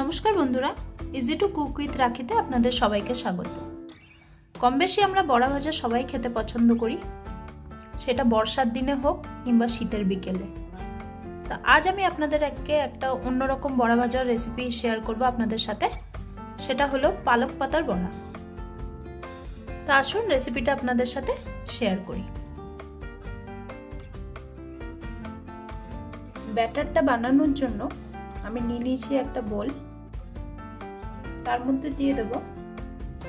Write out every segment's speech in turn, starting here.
নমস্কার বন্ধুরা, easy to cook with রাখিতে আপনাদের সবাইকে স্বাগত। কম বেশি আমরা বড়া ভাজা সবাই খেতে পছন্দ করি, সেটা বর্ষার দিনে হোক কিংবা শীতের বিকেলে। তা আজ আমি আপনাদের একটা অন্যরকম বড়া ভাজার রেসিপি শেয়ার করব আপনাদের সাথে, সেটা হলো পালক পাতার বড়া। তা আসুন রেসিপিটা আপনাদের সাথে শেয়ার করি। ব্যাটারটা বানানোর জন্য আমি নিয়ে নিয়েছি একটা বোল, তার মধ্যে দিয়ে দেব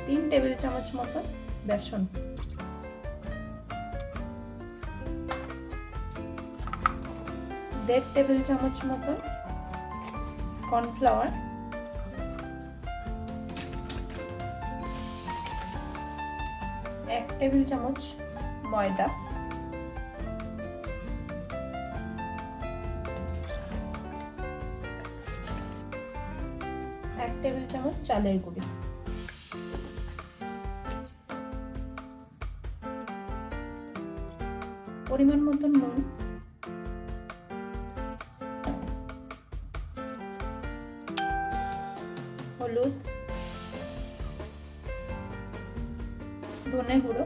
3 টেবিল চামচ মতো বেসন, 1.5 টেবিল চামচ মতো কর্নফ্লাওয়ার, 1 টেবিল চামচ ময়দা, 1 টেবিল চামচ চালের গুঁড়ি, পরিমাণ মতো নুন, হলুদ, ধনে গুঁড়ো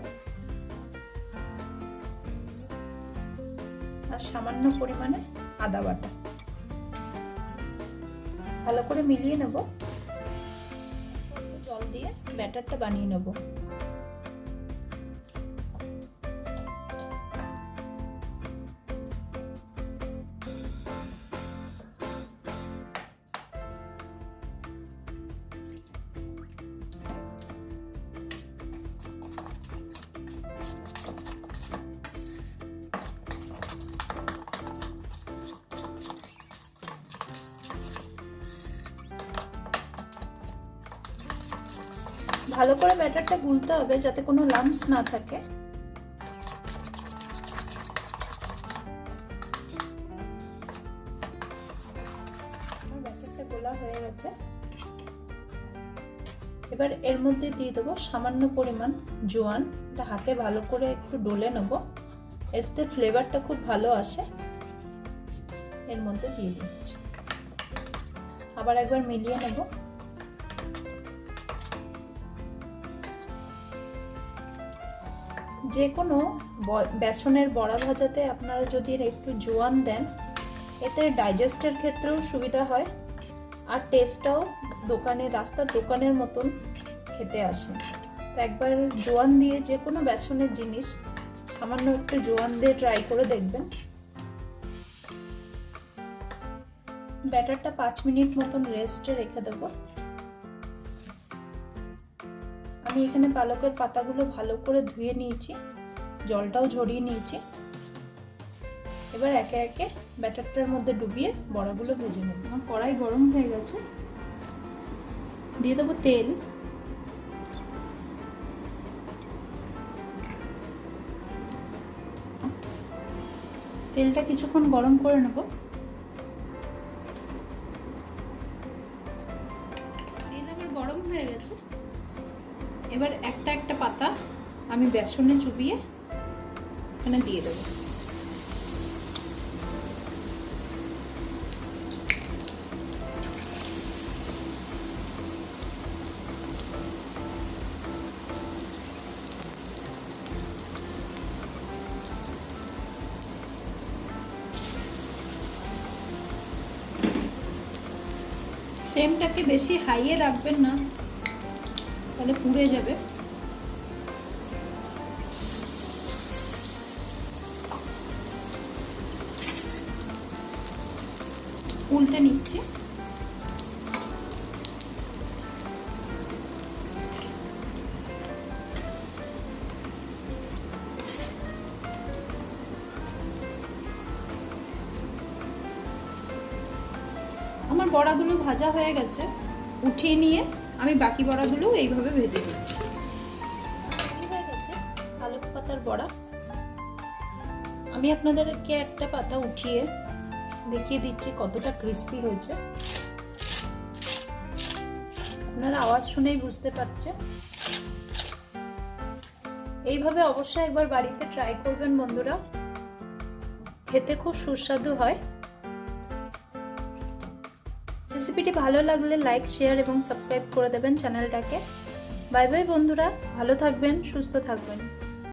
আর সামান্য পরিমাণে আদা বাটা। ভালো করে মিলিয়ে নেব, জল দিয়ে ব্যাটারটা বানিয়ে নেব। ভালো করে ব্যাটারটা গুলতে হবে যাতে কোনো লাম্পস না থাকে। ব্যাটারটা গোলা হয়ে গেছে, এবার এর মধ্যে দিয়ে দেবো সামান্য পরিমাণ জোয়ান। এটা হাতে ভালো করে একটু ডলে নেব, এতে ফ্লেভারটা খুব ভালো আসে। এর মধ্যে দিয়ে দিচ্ছি, আবার একবার মিলিয়ে নেব। যে কোনো বেসনের বড়া ভাজাতে আপনারা যদি একটু জোয়ান দেন, এতে ডাইজেস্টের ক্ষেত্রেও সুবিধা হয় আর টেস্টটাও রাস্তার দোকানের মতন খেতে আসে। তো একবার জোয়ান দিয়ে যে কোনো বেসনের জিনিস সামান্য একটু জোয়ান দিয়ে ট্রাই করে দেখবেন। ব্যাটারটা 5 মিনিট মতন রেস্টে রেখে দেবো। আমি এখানে পালকের পাতাগুলো ভালো করে ধুয়ে নিয়েছি, জলটাও ঝরিয়ে নিয়েছি। এবার একে একে ব্যাটারটার মধ্যে ডুবিয়ে বড়াগুলো ভেজে নেব। আমার কড়াই গরম হয়ে গেছে, দিয়ে দেবো তেল। তেলটা কিছুক্ষণ গরম করে নেব। তেল আমার গরম হয়ে গেছে, এবার একটা একটা পাতা আমি বেসনে চুবিয়ে এখানে দিয়ে দেবো। ফ্লেমটাকে বেশি হাইয়ে রাখবেন না, তাহলে পুড়ে যাবে। উল্টে নিচ্ছি। আমার বড়াগুলো ভাজা হয়ে গেছে, উঠিয়ে নিয়ে আমি বাকি বড়াগুলো এইভাবে ভেজে দিচ্ছি। হয়ে গেছে পালক পাতার বড়া। আমি আপনাদেরকে একটা পাতা উঠিয়ে দেখিয়ে দিচ্ছি কতটা ক্রিস্পি হয়েছে। আপনারা আওয়াজ শুনেই বুঝতে পারছেন। এইভাবে অবশ্যই একবার বাড়িতে ট্রাই করবেন বন্ধুরা, খেতে খুব সুস্বাদু হয়। রেসিপিটি ভালো লাগলে লাইক, শেয়ার এবং সাবস্ক্রাইব করে দেবেন চ্যানেলটাকে। বাই বাই বন্ধুরা, ভালো থাকবেন, সুস্থ থাকবেন।